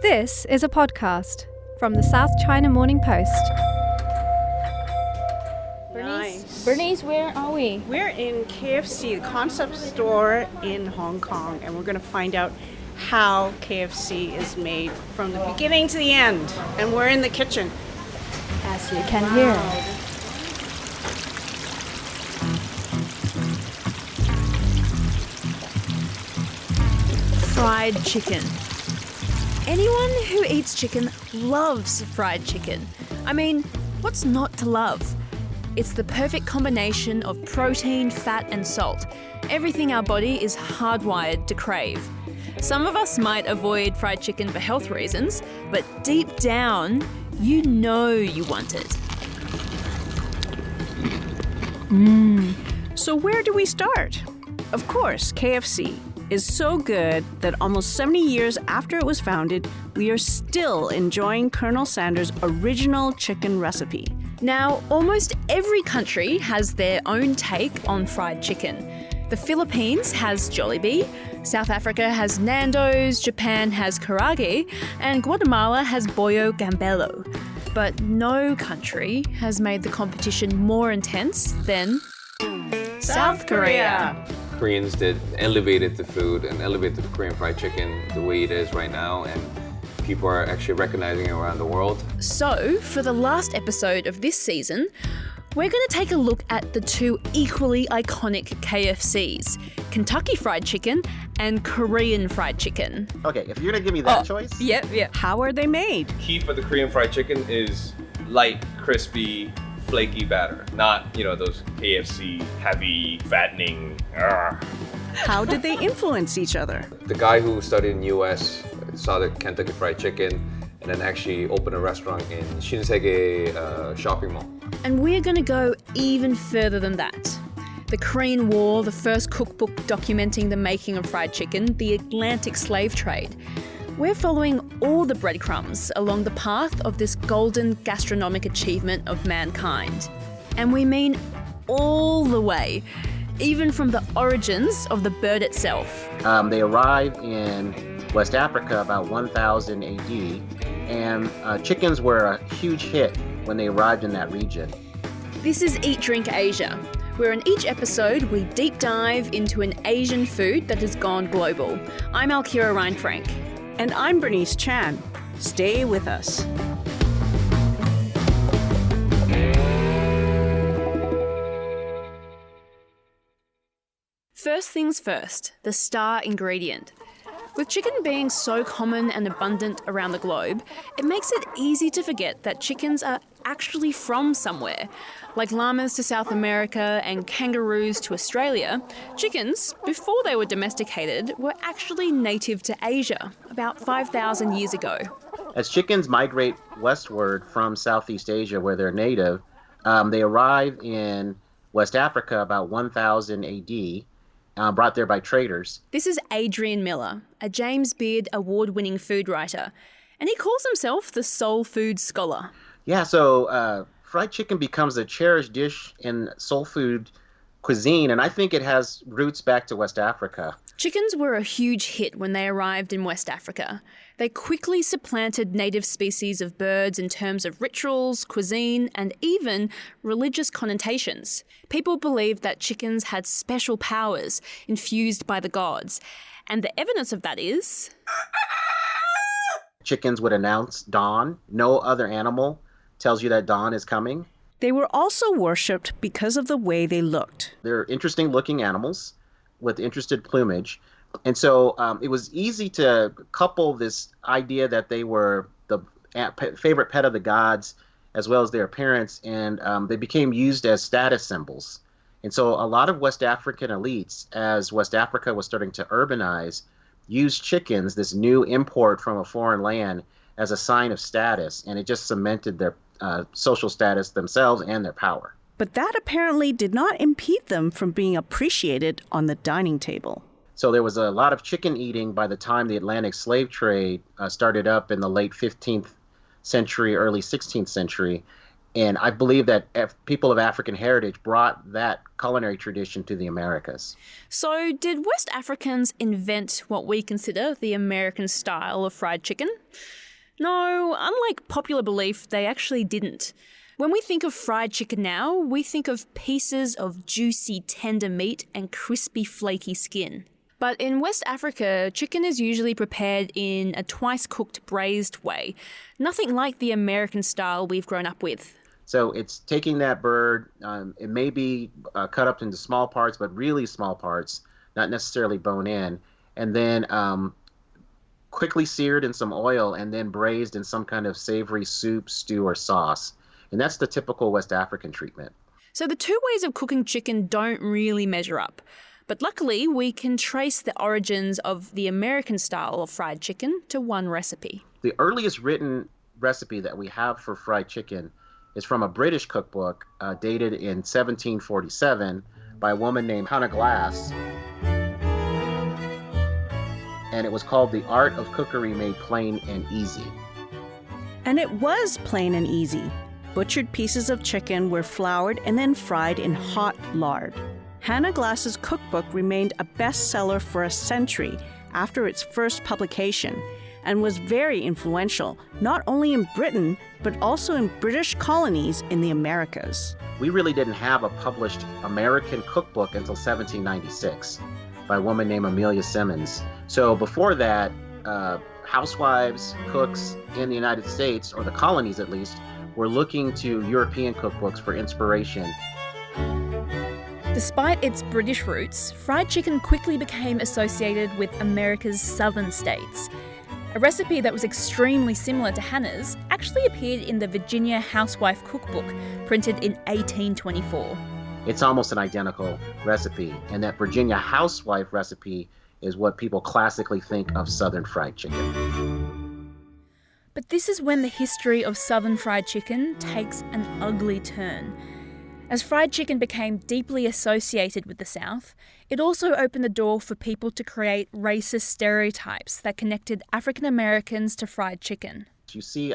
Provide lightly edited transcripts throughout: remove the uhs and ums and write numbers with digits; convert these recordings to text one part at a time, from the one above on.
This is a podcast from the South China Morning Post. Bernice, where are we? We're in KFC, the concept store in Hong Kong, and we're going to find out how KFC is made from the beginning to the end. And we're in the kitchen. As you can hear. Fried chicken. Anyone who eats chicken loves fried chicken. I mean, what's not to love? It's the perfect combination of protein, fat and salt. Everything our body is hardwired to crave. Some of us might avoid fried chicken for health reasons, but deep down, you know you want it. So where do we start? Of course, KFC is so good that almost 70 years after it was founded, we are still enjoying Colonel Sanders' original chicken recipe. Now, almost every country has their own take on fried chicken. The Philippines has Jollibee, South Africa has Nando's, Japan has Karaage, and Guatemala has Bollo Gambello. But no country has made the competition more intense than South Korea. Koreans did elevated the food and elevated the Korean fried chicken the way it is right now, and people are actually recognizing it around the world. So, for the last episode of this season, we're going to take a look at the two equally iconic KFCs, Kentucky Fried Chicken and Korean Fried Chicken. Okay, if you're going to give me that choice. Yeah. How are they made? Key for the Korean fried chicken is light, crispy, flaky batter, not, those KFC heavy, fattening. How did they influence each other? The guy who studied in the US saw the Kentucky Fried Chicken and then actually opened a restaurant in Shinsegae shopping mall. And we're going to go even further than that. The Korean War, the first cookbook documenting the making of fried chicken, the Atlantic slave trade. We're following all the breadcrumbs along the path of this golden gastronomic achievement of mankind. And we mean all the way, even from the origins of the bird itself. They arrived in West Africa about 1000 AD, and chickens were a huge hit when they arrived in that region. This is Eat Drink Asia, where in each episode we deep dive into an Asian food that has gone global. I'm Alkira and Bernice. And I'm Bernice Chan. Stay with us. First things first, the star ingredient. With chicken being so common and abundant around the globe, it makes it easy to forget that chickens are actually from somewhere. Like llamas to South America and kangaroos to Australia, chickens, before they were domesticated, were actually native to Asia about 5,000 years ago. As chickens migrate westward from Southeast Asia where they're native, they arrive in West Africa about 1000 AD. Brought there by traders. This is Adrian Miller, a James Beard award-winning food writer, and he calls himself the soul food scholar. Yeah, so fried chicken becomes a cherished dish in soul food cuisine, and I think it has roots back to West Africa. Chickens were a huge hit when they arrived in West Africa. They quickly supplanted native species of birds in terms of rituals, cuisine, and even religious connotations. People believed that chickens had special powers infused by the gods, and the evidence of that is... Chickens would announce dawn. No other animal tells you that dawn is coming. They were also worshipped because of the way they looked. They're interesting looking animals with interested plumage. And so it was easy to couple this idea that they were the favorite pet of the gods as well as their appearance, and they became used as status symbols. And so a lot of West African elites, as West Africa was starting to urbanize, used chickens, this new import from a foreign land, as a sign of status, and it just cemented their social status themselves and their power. But that apparently did not impede them from being appreciated on the dining table. So there was a lot of chicken eating by the time the Atlantic slave trade started up in the late 15th century, early 16th century. And I believe that people of African heritage brought that culinary tradition to the Americas. So, did West Africans invent what we consider the American style of fried chicken? No, unlike popular belief, they actually didn't. When we think of fried chicken now, we think of pieces of juicy, tender meat and crispy, flaky skin. But in West Africa, chicken is usually prepared in a twice-cooked braised way, nothing like the American style we've grown up with. So it's taking that bird, it may be cut up into small parts, but really small parts, not necessarily bone in, and then quickly seared in some oil and then braised in some kind of savory soup, stew, or sauce. And that's the typical West African treatment. So the two ways of cooking chicken don't really measure up. But luckily, we can trace the origins of the American style of fried chicken to one recipe. The earliest written recipe that we have for fried chicken is from a British cookbook dated in 1747 by a woman named Hannah Glass. And it was called The Art of Cookery Made Plain and Easy. And it was plain and easy. Butchered pieces of chicken were floured and then fried in hot lard. Hannah Glass's cookbook remained a bestseller for a century after its first publication and was very influential, not only in Britain, but also in British colonies in the Americas. We really didn't have a published American cookbook until 1796 by a woman named Amelia Simmons. So before that, housewives, cooks in the United States, or the colonies at least, were looking to European cookbooks for inspiration. Despite its British roots, fried chicken quickly became associated with America's southern states. A recipe that was extremely similar to Hannah's actually appeared in the Virginia Housewife Cookbook, printed in 1824. It's almost an identical recipe, and that Virginia Housewife recipe is what people classically think of Southern fried chicken. But this is when the history of Southern fried chicken takes an ugly turn. As fried chicken became deeply associated with the South, it also opened the door for people to create racist stereotypes that connected African Americans to fried chicken. You see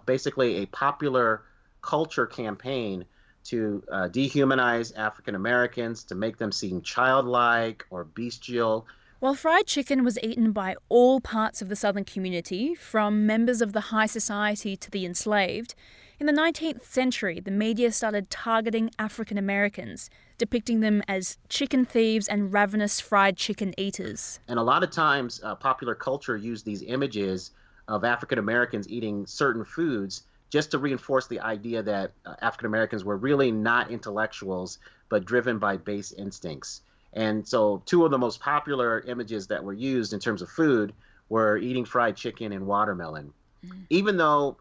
basically a popular culture campaign to dehumanize African Americans, to make them seem childlike or bestial. While fried chicken was eaten by all parts of the Southern community, from members of the high society to the enslaved, in the 19th century, the media started targeting African Americans, depicting them as chicken thieves and ravenous fried chicken eaters. And a lot of times, popular culture used these images of African Americans eating certain foods just to reinforce the idea that African Americans were really not intellectuals, but driven by base instincts. And so two of the most popular images that were used in terms of food were eating fried chicken and watermelon. Even though,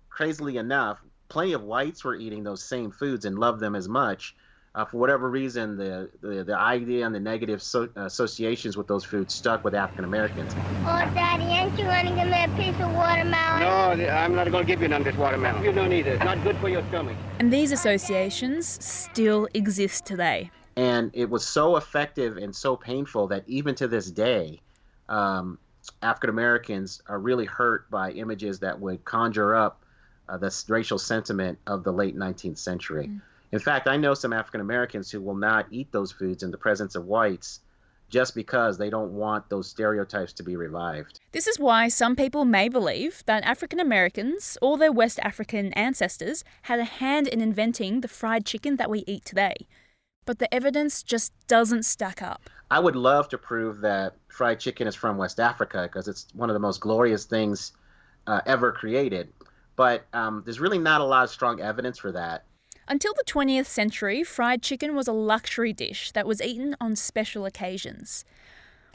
crazily enough, plenty of whites were eating those same foods and loved them as much. For whatever reason, the idea and the negative associations with those foods stuck with African Americans. Oh, Daddy, ain't you going to give me a piece of watermelon? No, I'm not going to give you none of this watermelon. You don't need it. It's not good for your stomach. And these associations still exist today. And it was so effective and so painful that even to this day, African Americans are really hurt by images that would conjure up the racial sentiment of the late 19th century. In fact, I know some African Americans who will not eat those foods in the presence of whites just because they don't want those stereotypes to be revived. This is why some people may believe that African Americans or their West African ancestors had a hand in inventing the fried chicken that we eat today. But the evidence just doesn't stack up. I would love to prove that fried chicken is from West Africa because it's one of the most glorious things ever created. But there's really not a lot of strong evidence for that. Until the 20th century, fried chicken was a luxury dish that was eaten on special occasions.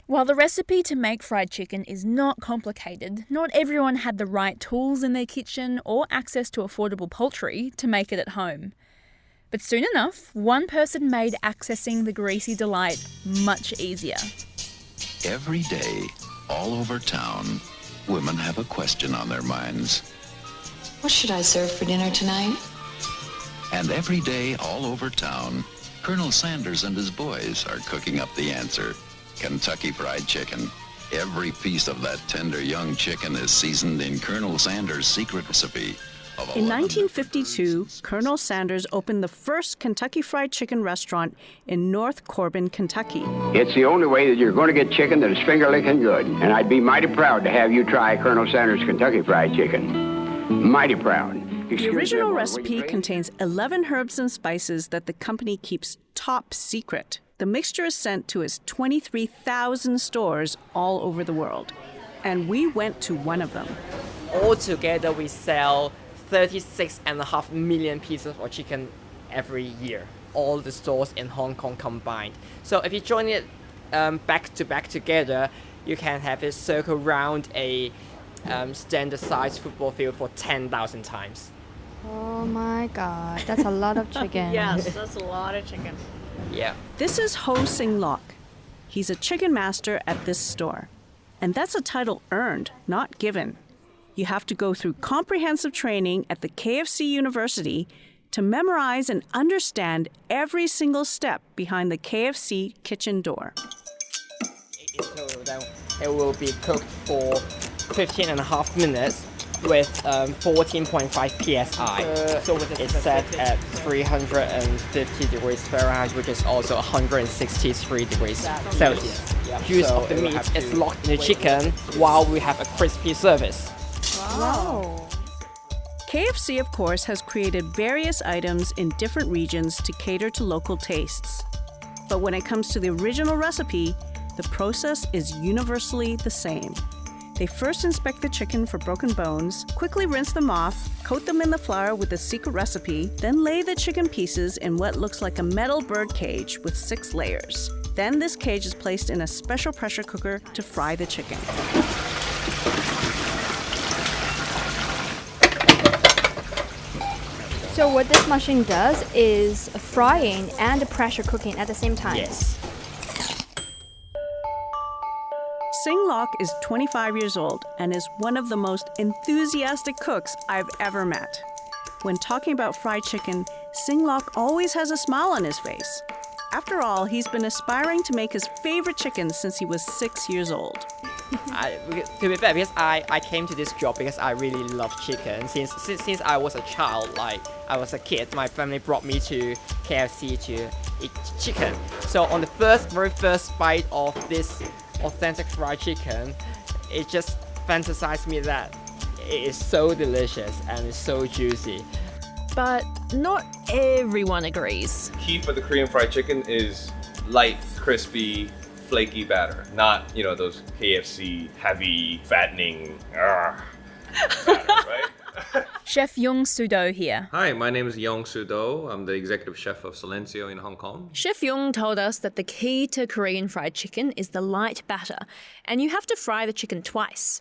While the recipe to make fried chicken is not complicated, not everyone had the right tools in their kitchen or access to affordable poultry to make it at home. But soon enough, one person made accessing the greasy delight much easier. Every day, all over town, women have a question on their minds. What should I serve for dinner tonight? And every day, all over town, Colonel Sanders and his boys are cooking up the answer: Kentucky Fried Chicken. Every piece of that tender young chicken is seasoned in Colonel Sanders' secret recipe, of In 11 1952, Colonel Sanders opened the first Kentucky Fried Chicken restaurant in North Corbin, Kentucky. It's the only way that you're going to get chicken that is finger-licking good. And I'd be mighty proud to have you try Colonel Sanders Kentucky Fried Chicken. Mighty proud. The original recipe contains 11 herbs and spices that the company keeps top secret. The mixture is sent to its 23,000 stores all over the world. And we went to one of them. Altogether, we sell 36.5 million pieces of chicken every year. All the stores in Hong Kong combined. So if you join it back to back together, you can have it circle around a standard size football field for 10,000 times. Oh my god, that's a lot of chicken. Yes, that's a lot of chicken. Yeah. This is Ho Sing Lok. He's a chicken master at this store. And that's a title earned, not given. You have to go through comprehensive training at the KFC University to memorize and understand every single step behind the KFC kitchen door. In total, then it will be cooked for 15.5 minutes with 14.5 psi. So it's set at 350 degrees Fahrenheit, which is also 163 degrees Celsius. Juice of the meat is locked in the chicken while we have a crispy service. Wow. KFC, of course, has created various items in different regions to cater to local tastes. But when it comes to the original recipe, the process is universally the same. They first inspect the chicken for broken bones, quickly rinse them off, coat them in the flour with the secret recipe, then lay the chicken pieces in what looks like a metal bird cage with 6 layers. Then this cage is placed in a special pressure cooker to fry the chicken. So what this machine does is frying and pressure cooking at the same time. Yes. Sing Lok is 25 years old and is one of the most enthusiastic cooks I've ever met. When talking about fried chicken, Sing Lok always has a smile on his face. After all, he's been aspiring to make his favorite chicken since he was 6 years old. To be fair, because I came to this job because I really love chicken. Since I was a child, like I was a kid, my family brought me to KFC to eat chicken. So on the very first bite of this authentic fried chicken, it just fantasized me that it is so delicious and it's so juicy. But not everyone agrees. Key for the Korean fried chicken is light, crispy, flaky batter, not those KFC heavy, fattening batter, right? Chef Yong Soo-do here. Hi, my name is Yong Soo-do. I'm the executive chef of Silencio in Hong Kong. Chef Yong told us that the key to Korean fried chicken is the light batter, and you have to fry the chicken twice.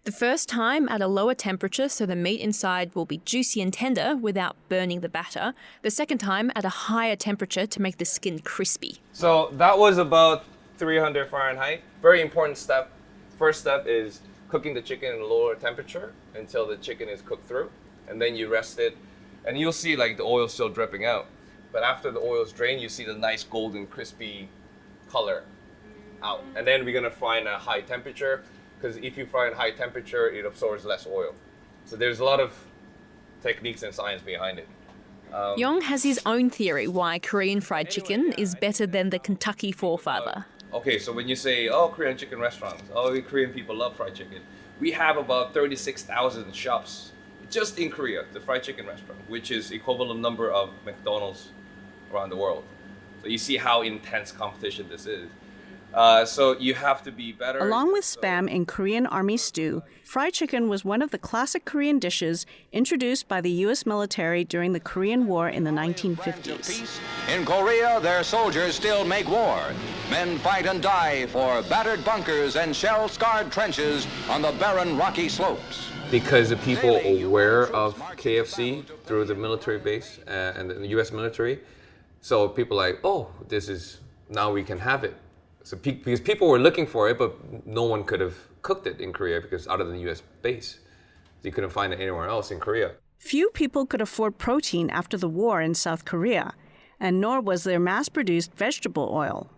The first time at a lower temperature so the meat inside will be juicy and tender without burning the batter. The second time at a higher temperature to make the skin crispy. So that was about 300 Fahrenheit. Very important step. First step is cooking the chicken in a lower temperature until the chicken is cooked through. And then you rest it. And you'll see like the oil still dripping out. But after the oil is drained, you see the nice golden crispy color out. And then we're gonna fry in a high temperature, because if you fry in high temperature, it absorbs less oil. So there's a lot of techniques and science behind it. Yong has his own theory why Korean fried chicken is better than the Kentucky forefather. Okay, so when you say, Korean chicken restaurants, Korean people love fried chicken. We have about 36,000 shops just in Korea, the fried chicken restaurant, which is equivalent number of McDonald's around the world. So you see how intense competition this is. So you have to be better. Along with Spam in Korean Army stew, fried chicken was one of the classic Korean dishes introduced by the U.S. military during the Korean War in the 1950s. In Korea, their soldiers still make war. Men fight and die for battered bunkers and shell-scarred trenches on the barren rocky slopes. Because the people are aware of KFC through the military base and the U.S. military, so people are like, now we can have it. So because people were looking for it, but no one could have cooked it in Korea because other than the U.S. base, you couldn't find it anywhere else in Korea. Few people could afford protein after the war in South Korea, and nor was there mass-produced vegetable oil.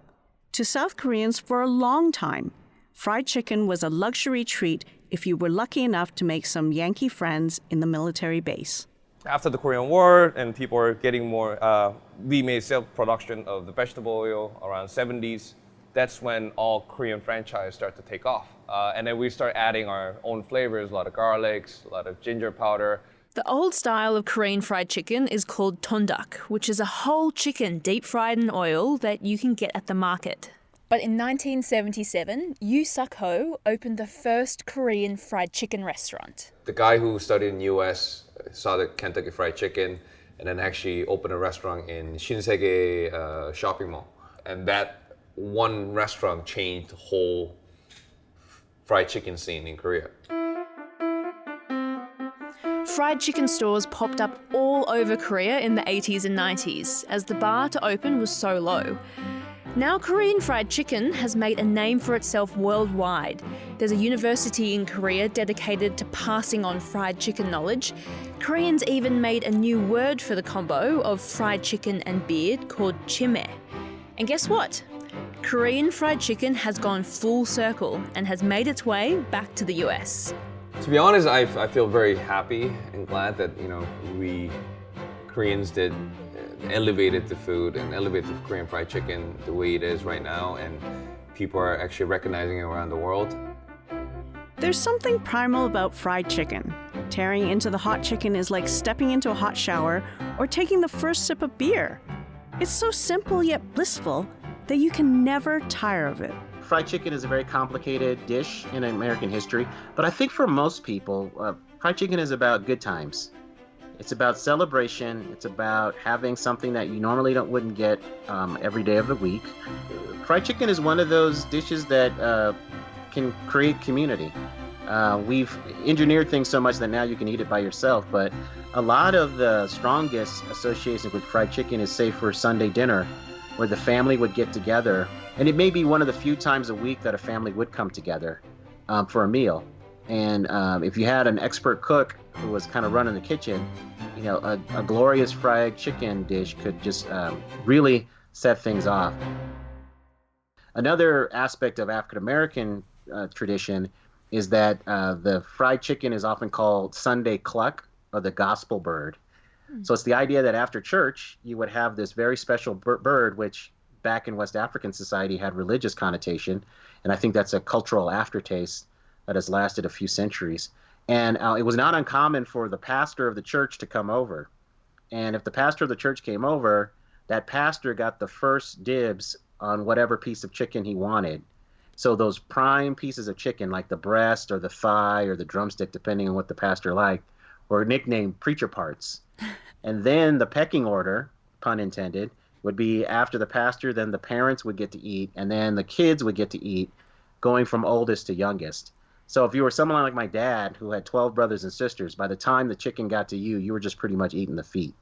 To South Koreans for a long time, fried chicken was a luxury treat if you were lucky enough to make some Yankee friends in the military base. After the Korean War and people are getting more, we made self-production of the vegetable oil around 70s. That's when all Korean franchise start to take off. And then we start adding our own flavors, a lot of garlics, a lot of ginger powder. The old style of Korean fried chicken is called tondak, which is a whole chicken deep fried in oil that you can get at the market. But in 1977, Yoo Suk-ho opened the first Korean fried chicken restaurant. The guy who studied in the US saw the Kentucky Fried Chicken and then actually opened a restaurant in Shinsegae shopping mall. And that one restaurant changed the whole fried chicken scene in Korea. Fried chicken stores popped up all over Korea in the 80s and 90s as the bar to open was so low. Now Korean fried chicken has made a name for itself worldwide. There's a university in Korea dedicated to passing on fried chicken knowledge. Koreans even made a new word for the combo of fried chicken and beard called chime. And guess what? Korean fried chicken has gone full circle and has made its way back to the US. To be honest, I feel very happy and glad that, we Koreans elevated the food and elevated the Korean fried chicken the way it is right now, and people are actually recognizing it around the world. There's something primal about fried chicken. Tearing into the hot chicken is like stepping into a hot shower or taking the first sip of beer. It's so simple yet blissful that you can never tire of it. Fried chicken is a very complicated dish in American history, but I think for most people, fried chicken is about good times. It's about celebration. It's about having something that you normally wouldn't get every day of the week. Fried chicken is one of those dishes that can create community. We've engineered things so much that now you can eat it by yourself, but a lot of the strongest associations with fried chicken is, say, for Sunday dinner, where the family would get together. And it may be one of the few times a week that a family would come together for a meal. And if you had an expert cook who was kind of running the kitchen, a glorious fried chicken dish could just really set things off. Another aspect of African American tradition is that the fried chicken is often called Sunday cluck, or the gospel bird. So it's the idea that after church, you would have this very special bird, which back in West African society had religious connotation. And I think that's a cultural aftertaste that has lasted a few centuries. And it was not uncommon for the pastor of the church to come over. And if the pastor of the church came over, that pastor got the first dibs on whatever piece of chicken he wanted. So those prime pieces of chicken, like the breast or the thigh or the drumstick, depending on what the pastor liked, were nicknamed preacher parts. And then the pecking order, pun intended, would be after the pastor, then the parents would get to eat, and then the kids would get to eat, going from oldest to youngest. So if you were someone like my dad, who had 12 brothers and sisters, by the time the chicken got to you, you were just pretty much eating the feet.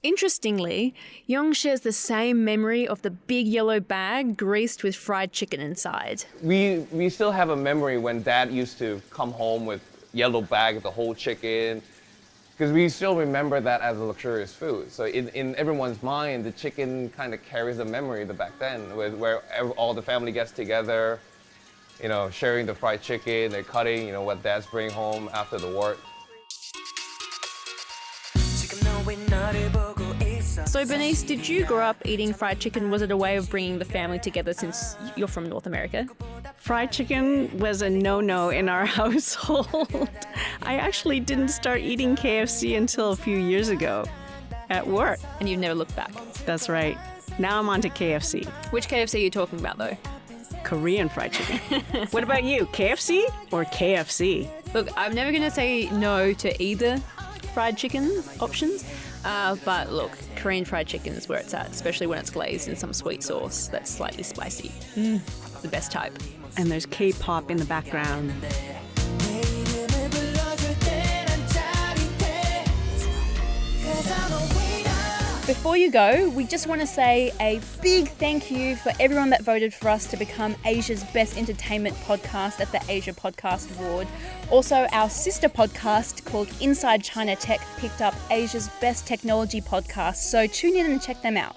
Interestingly, Yong shares the same memory of the big yellow bag greased with fried chicken inside. We still have a memory when Dad used to come home with yellow bag, the whole chicken, because we still remember that as a luxurious food. So in everyone's mind, the chicken kind of carries the memory of back then, where all the family gets together, sharing the fried chicken, they're cutting, what Dad's bringing home after the work. So Bernice, did you grow up eating fried chicken? Was it a way of bringing the family together since you're from North America? Fried chicken was a no-no in our household. I actually didn't start eating KFC until a few years ago at work. And you've never looked back? That's right. Now I'm on to KFC. Which KFC are you talking about, though? Korean fried chicken. What about you, KFC or KFC? Look, I'm never going to say no to either fried chicken options. But look, Korean fried chicken is where it's at, especially when it's glazed in some sweet sauce that's slightly spicy. The best type. And there's K-pop in the background. Before you go, we just want to say a big thank you for everyone that voted for us to become Asia's Best Entertainment Podcast at the Asia Podcast Award. Also, our sister podcast called Inside China Tech picked up Asia's Best Technology Podcast, so tune in and check them out.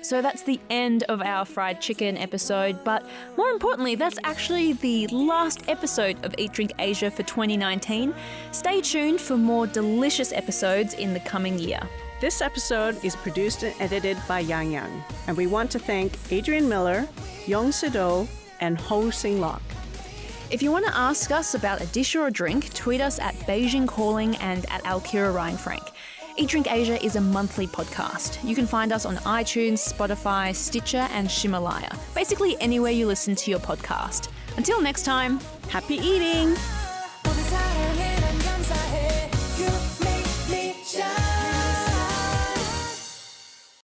So that's the end of our fried chicken episode, but more importantly, that's actually the last episode of Eat Drink Asia for 2019. Stay tuned for more delicious episodes in the coming year. This episode is produced and edited by Yang Yang, and we want to thank Adrian Miller, Yong Soo-do, and Ho Sing-lok. If you want to ask us about a dish or a drink, tweet us at Beijing Calling and at Alkira and Frank. Eat Drink Asia is a monthly podcast. You can find us on iTunes, Spotify, Stitcher, and Himalaya. Basically anywhere you listen to your podcast. Until next time, Happy eating!